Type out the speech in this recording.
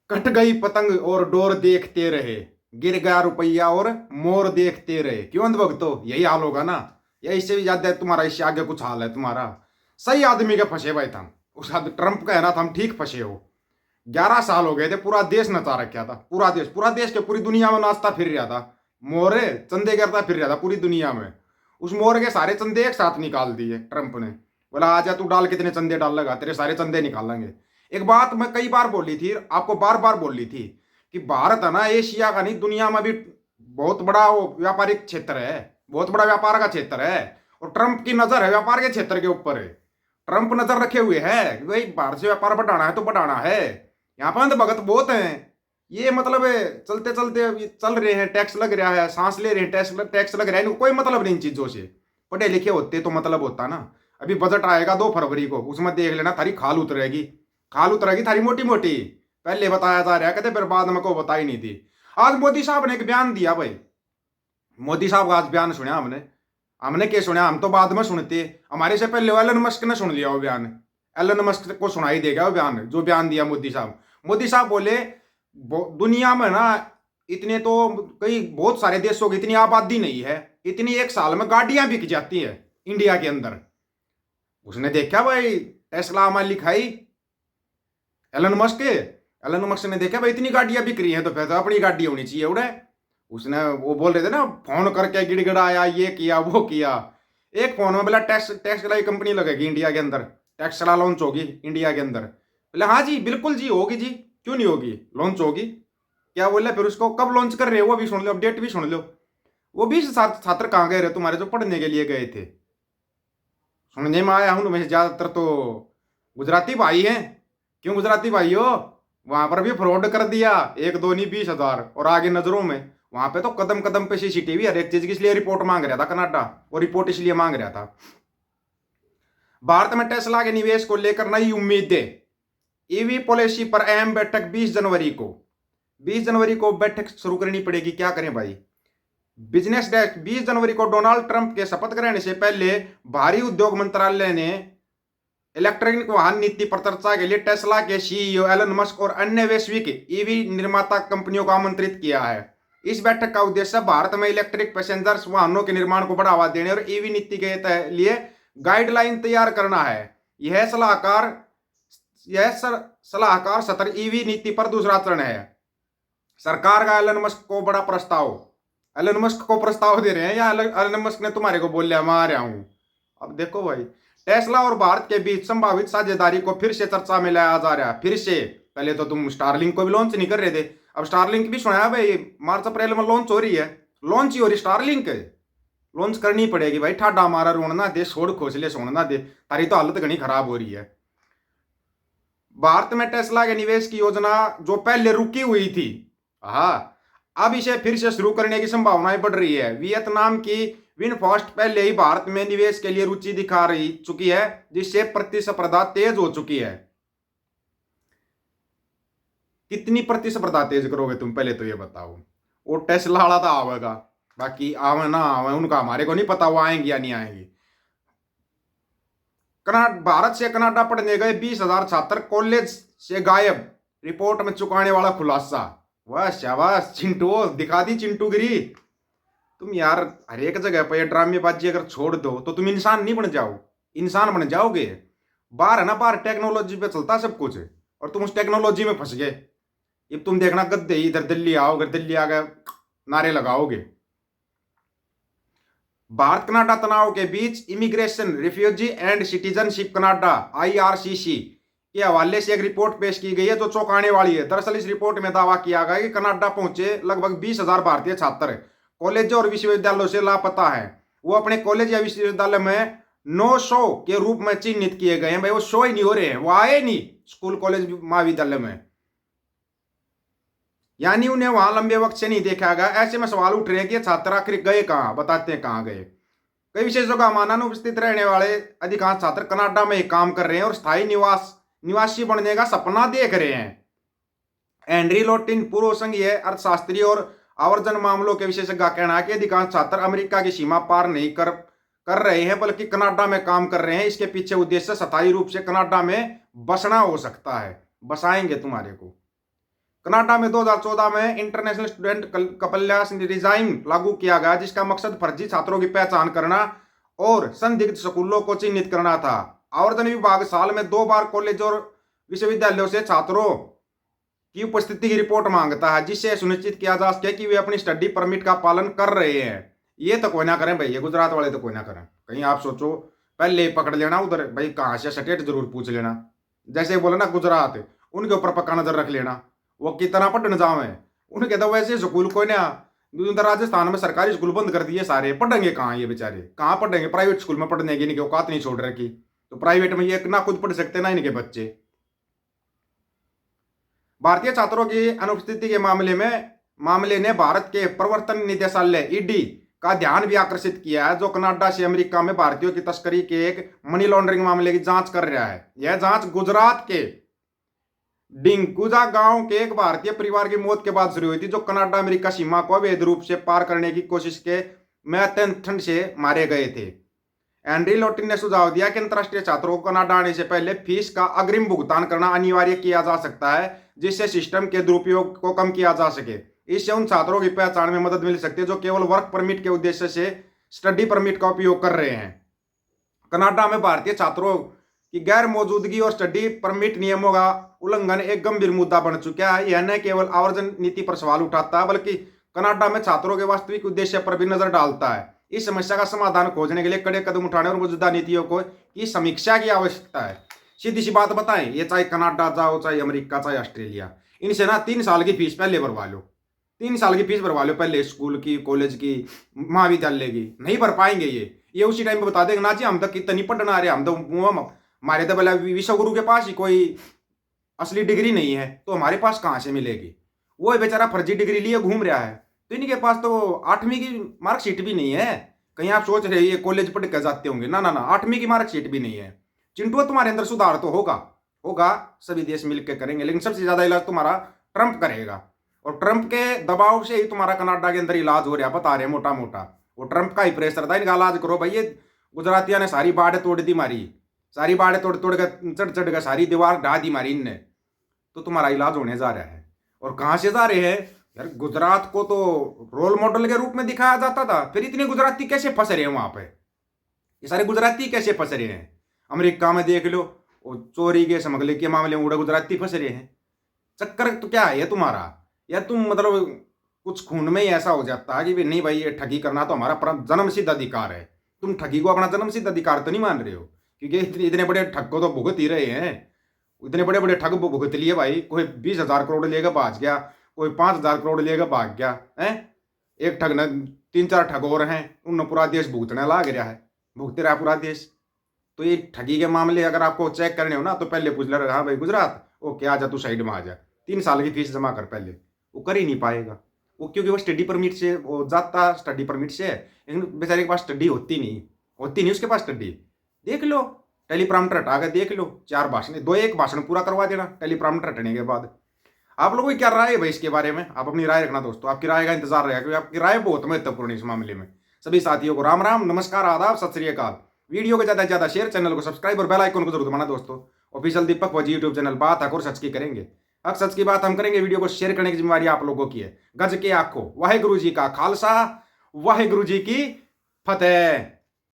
Cut गई पतंग और डोर देखते रहे, गिर गया रुपया और मोर देखते रहे। क्यों अंधभक्तो, यही हाल होगा ना, या इससे भी ज्यादा तुम्हारा, इससे आगे कुछ हाल है तुम्हारा। सही आदमी के फंसे भाई था, उस ट्रंप का है ना, हम ठीक फंसे हो। 11 साल हो गए थे, पूरा देश नचा रखा था, पूरा देश के पूरी दुनिया में नाचता फिर रहा था। मोरे चंदे करता फिर रहा था पूरी दुनिया में। उस मोर के सारे चंदे एक साथ निकाल दिए ट्रंप ने। बोला आजा तू डाल, कितने चंदे डाल लगा, तेरे सारे चंदे निकालेंगे। एक बात मैं कई बार बोली थी, आपको बार बार बोली थी, कि भारत है ना एशिया का नहीं, दुनिया में भी बहुत बड़ा वो व्यापारिक क्षेत्र है, बहुत बड़ा व्यापार का क्षेत्र है। और ट्रंप की नजर है व्यापार के क्षेत्र के ऊपर है। ट्रंप नजर रखे हुए है, भाई भारत से व्यापार बढ़ाना है तो बढ़ाना है। यहाँ पर भगत बहुत हैं, ये मतलब चलते चलते अभी चल रहे हैं, टैक्स लग रहा है, सांस ले रहे हैं, टैक्स लग रहा है, इनको कोई मतलब नहीं इन चीजों से। पढ़े लिखे होते तो मतलब होता ना। अभी बजट आएगा 2 फरवरी को, उसमें देख लेना थारी खाल उतरेगी, खाल उतरेगी थारी मोटी मोटी। पहले बताया जा रहा है, कहते फिर बाद में को बताई नहीं थी। आज मोदी साहब ने एक बयान दिया भाई, मोदी साहब का आज बयान सुना हमने। हमने क्या सुना, हम तो बाद में सुनते, हमारे से पहले एलन मस्क ने सुन लिया वो बयान। एलन मस्क को सुनाई देगा वो बयान, जो बयान दिया मोदी साहब। मोदी साहब बोले दुनिया में ना इतने तो कई बहुत सारे देशों की इतनी आबादी नहीं है, इतनी एक साल में गाड़ियां बिक जाती है इंडिया के अंदर। उसने देखा भाई टेस्ला में लिखाई एलन मस्क ने देखा भाई इतनी गाड़ियां बिक रही हैं, तो फिर तो अपनी गाड़ी होनी चाहिए उड़े। उसने वो बोल रहे थे ना, फोन करके गिड़गिड़ाया, ये किया वो किया। एक फोन में बोला टेस्ला की कंपनी लगेगी इंडिया के अंदर, टेस्ला लॉन्च होगी इंडिया के अंदर। बोले हाँ जी बिल्कुल जी होगी जी, क्यों नहीं होगी, लॉन्च होगी। क्या बोला फिर उसको, कब लॉन्च कर रहे हो वो भी सुन लो, अपडेट भी सुन लो। वो भी छात्र कहाँ गए रहे तुम्हारे जो पढ़ने के लिए गए थे? सुनने में आया हूँ मैं ज्यादातर तो गुजराती भाई हैं। क्यों गुजराती भाई हो, वहां पर भी फ्रॉड कर दिया, एक दो नहीं 20,000, और आगे नजरों में वहां पे तो कदम कदम पे सीसीटीवी हर एक चीज की, इसलिए रिपोर्ट मांग रहा था कनाडा, वो रिपोर्ट इसलिए मांग रहा था। भारत में टेस्ला के निवेश को लेकर नई उम्मीदें, ईवी पॉलिसी पर अहम बैठक 20 जनवरी को। 20 जनवरी को बैठक शुरू करनी पड़ेगी, क्या करें भाई। बिजनेस डेस्क, 20 जनवरी को डोनाल्ड ट्रंप के शपथ ग्रहण से पहले भारी उद्योग मंत्रालय ने इलेक्ट्रॉनिक वाहन नीति पर चर्चा के लिए टेस्ला के सीईओ एलन मस्क और अन्य वैश्विक ईवी निर्माता कंपनियों को आमंत्रित किया है। इस बैठक का उद्देश्य भारत में इलेक्ट्रिक पैसेंजर वाहनों के निर्माण को बढ़ावा देने और ईवी नीति के लिए गाइडलाइन तैयार करना है। यह सलाहकार सत्र ईवी नीति पर दूसरा चरण है। सरकार का एलन मस्क को बड़ा प्रस्ताव, एलन मस्क को प्रस्ताव दे रहे हैं या एलन मस्क ने तुम्हारे को बोल लिया मैं आ रहा हूं। अब देखो भाई, टेस्ला और भारत के बीच संभावित साझेदारी को फिर से चर्चा में लाया जा रहा है, फिर से। पहले तो तुम स्टारलिंक को भी लॉन्च नहीं कर रहे थे, अब स्टारलिंक भी सुनाया भाई, मार्च अप्रैल में लॉन्च हो रही है, लॉन्च ही हो रही स्टारलिंक, लॉन्च करनी पड़ेगी भाई। ठाडा मारा रोना दे, छोड़ खोसले सोना दे, तारी तो हालत घनी खराब हो रही है। भारत में टेस्ला के निवेश की योजना जो पहले रुकी हुई थी, हाँ, अब इसे फिर से शुरू करने की संभावनाएं बढ़ रही है। वियतनाम की विनफास्ट पहले ही भारत में निवेश के लिए रुचि दिखा रही चुकी है, जिससे प्रतिस्पर्धा तेज हो चुकी है। कितनी प्रतिस्पर्धा तेज करोगे तुम, पहले तो ये बताओ। वो टेस्ला वाला तो आवेगा, बाकी आवे ना आवे उनका हमारे को नहीं पता, वो आएंगी या नहीं आएंगी। भारत से कनाडा पढ़ने गए 20,000 छात्र कॉलेज से गायब, रिपोर्ट में चुकाने वाला खुलासा। वाह शाबाश चिंटू, दिखा दी चिंटूगिरी तुम यार। हर एक जगह पर ये ड्रामेबाजी अगर छोड़ दो तो तुम इंसान नहीं बन जाओ, इंसान बन जाओगे। बाहर है ना, बाहर टेक्नोलॉजी पे चलता सब कुछ, और तुम उस टेक्नोलॉजी में फंस गए। अब तुम देखना गद्दे इधर दिल्ली आओ, अगर दिल्ली आ गए नारे लगाओगे। भारत कनाडा तनाव के बीच immigration, refugee and citizenship Canada IRCC के हवाले से एक रिपोर्ट पेश की गई है जो चौंकाने वाली है। दरअसल इस रिपोर्ट में दावा किया गया कि कनाडा पहुंचे लगभग 20,000 भारतीय छात्र कॉलेज और विश्वविद्यालयों से लापता है। वो अपने कॉलेज या विश्वविद्यालय में नो शो के रूप में चिन्हित किए गए हैं। भाई वो शो ही नहीं हो रहे हैं, वो आए नहीं स्कूल कॉलेज महाविद्यालय में, यानी उन्हें वहां लंबे वक्त से नहीं देखा गया। ऐसे में सवाल उठ रहे हैं कि छात्र आखिर गए कहां, बताते हैं कहां गए। कई विशेषज्ञों का मानना है उपस्थित रहने वाले अधिकांश छात्र कनाडा में ही काम कर रहे हैं और स्थायी निवासी बनने का सपना देख रहे हैं। एंड्री लोटिन, पूर्व संघीय अर्थशास्त्री और आवर्जन मामलों के विशेषज्ञ का कहना है कि अधिकांश छात्र अमेरिका की सीमा पार नहीं कर रहे हैं, बल्कि कनाडा में काम कर रहे हैं। इसके पीछे उद्देश्य स्थायी रूप से कनाडा में बसना हो सकता है, बसाएंगे तुम्हारे को। कनाडा में 2014 में इंटरनेशनल स्टूडेंट कपल्यास रिजाइम लागू किया गया, जिसका मकसद फर्जी छात्रों की पहचान करना और संदिग्ध स्कूलों को चिन्हित करना था। आवर्तन विभाग साल में 2 बार कॉलेज और विश्वविद्यालयों से छात्रों की उपस्थिति की रिपोर्ट मांगता है, जिससे सुनिश्चित किया जा सके कि वे अपनी स्टडी परमिट का पालन कर रहे हैं। ये तो कोई ना करें भाई, ये गुजरात वाले तो कोई ना करें। कहीं आप सोचो पहले ही पकड़ लेना उधर, भाई कहाँ से स्टेट जरूर पूछ लेना। जैसे बोले ना गुजरात, उनके ऊपर पक्का नजर रख लेना, वो कितना पढ़ने जावे। उनके तो वैसे स्कूल कोई ना, उधर राजस्थान में सरकारी स्कूल बंद कर दिए सारे, पढ़ेंगे कहाँ ये बेचारे, कहाँ पढ़ेंगे? प्राइवेट स्कूल में पढ़ने की इनकी औकात नहीं छोड़ रखी, तो प्राइवेट में ये ना खुद पढ़ सकते ना इनके बच्चे। भारतीय छात्रों की अनुपस्थिति के मामले ने भारत के प्रवर्तन निदेशालय ईडी का ध्यान भी आकर्षित किया है, जो कनाडा से अमेरिका में भारतीयों की तस्करी के एक मनी लॉन्ड्रिंग मामले की जांच कर रहा है। यह जांच गुजरात के डिंगकुजा गांव के एक भारतीय परिवार की मौत के बाद शुरू हुई थी, जो कनाडा अमेरिका सीमा को अवैध रूप से पार करने की कोशिश के में अत्यंत ठंड से मारे गए थे। एंड्री लोटिन ने सुझाव दिया कि अंतर्राष्ट्रीय छात्रों को कनाडा आने से पहले फीस का अग्रिम भुगतान करना अनिवार्य किया जा सकता है, जिससे सिस्टम के दुरुपयोग को कम किया जा सके। इससे उन छात्रों की पहचान में मदद मिल सकती है जो केवल वर्क परमिट के उद्देश्य से स्टडी परमिट का उपयोग कर रहे हैं। कनाडा में भारतीय छात्रों की गैर मौजूदगी और स्टडी परमिट नियमों का उल्लंघन एक गंभीर मुद्दा बन चुका है। यह न केवल आवर्जन नीति पर सवाल उठाता है, बल्कि कनाडा में छात्रों के वास्तविक उद्देश्य पर भी नजर डालता है। इस समस्या का समाधान खोजने के लिए कड़े कदम उठाने और मौजूदा नीतियों की समीक्षा की आवश्यकता है। सीधी सी बात बताएं, ये चाहे कनाडा जाओ, चाहे अमेरिका, चाहे ऑस्ट्रेलिया, इनसे ना 3 साल की फीस पहले भरवा लो। 3 साल की फीस भरवा लो पहले, स्कूल की, कॉलेज की, महाविद्यालय की। नहीं भर पाएंगे ये उसी टाइम पे बता देंगे ना जी हम तो कितनी पढ़ना आ रहे, हम तो हमारे तो बोला विश्व गुरु के पास ही कोई असली डिग्री नहीं है, तो हमारे पास कहाँ से मिलेगी? वो बेचारा फर्जी डिग्री लिए घूम रहा है, तो इनके पास तो 8वीं की मार्कशीट भी नहीं है। कहीं आप सोच रहे ये कॉलेज पढ़ कर जाते होंगे, ना ना ना, 8वीं की मार्कशीट भी नहीं है। चिंटू तुम्हारे अंदर सुधार तो होगा, सभी देश मिलकर करेंगे, लेकिन सबसे ज्यादा इलाज तुम्हारा ट्रंप करेगा, और ट्रंप के दबाव से ही तुम्हारा कनाडा के अंदर इलाज हो रहा, बता रहे मोटा मोटा। वो ट्रंप का ही प्रेशर था, इनका इलाज करो भाई। ये गुजरातिया ने सारी बाढ़ तोड़ दी मारी, सारी बाढ़ तोड़ कर चढ़ कर सारी दीवार ढा दी मारी इनने, तो तुम्हारा इलाज होने जा रहा है। और कहां से जा रहे हैं यार? गुजरात को तो रोल मॉडल के रूप में दिखाया जाता था, फिर इतने गुजराती कैसे फंस रहे हैं वहां पे? ये सारे गुजराती कैसे फंस रहे हैं? अमेरिका में देख लो, चोरी के स्मगलिंग के मामले में उड़े गुजराती फंस रहे हैं। चक्कर तो क्या है तुम्हारा? या तुम मतलब कुछ खून में ही ऐसा हो जाता है कि नहीं भाई ये ठगी करना तो हमारा जन्म सिद्ध अधिकार है। तुम ठगी को अपना जन्म सिद्ध अधिकार तो नहीं मान रहे हो, क्योंकि इतने बड़े ठग को तो भुगत ही रहे हैं। इतने बड़े बड़े ठग भुगत लिए भाई, कोई 20,000 करोड़ लेकर भाग गया, कोई 5,000 करोड़ लेकर भाग गया है। एक ठग न 3-4 ठग और हैं, उन पूरा देश भुगतने लाग रहा है, भुगते रहा पूरा देश। तो ये ठगी के मामले अगर आपको चेक करने हो ना, तो पहले पूछ ले, हाँ भाई गुजरात ओके आ जा, तू साइड में आ जा, 3 साल की फीस जमा कर पहले। वो कर ही नहीं पाएगा वो, क्योंकि वो स्टडी परमिट से वो जाता, स्टडी परमिट से, लेकिन बेचारे के पास स्टडी होती नहीं उसके पास स्टडी। देख लो टेलीप्रॉम्प्टर हटा कर देख लो, 4 भाषण, 2-1 भाषण पूरा करवा देना टेलीप्रॉम्प्टर हटने के बाद। आप लोगों की क्या राय है भाई इसके बारे में? आप अपनी राय रखना दोस्तों, आपकी राय का इंतजार रहेगा, क्योंकि आपकी राय बहुत महत्वपूर्ण है इस मामले में। सभी साथियों को राम राम, नमस्कार, आदाब, सत श्री अकाल। वीडियो को ज्यादा से ज्यादा शेयर, चैनल को सब्सक्राइब और बेल आइकन को जरूर दबाना दोस्तों। ऑफिशियल दीपक फौजी यूट्यूब चैनल, बात हक और सच की करेंगे, हक सच की बात हम करेंगे। वीडियो को शेयर करने की जिम्मेवारी आप लोगों की है। गज के आखो, वाहे गुरु जी का खालसा, वाहे गुरु जी की फतेह।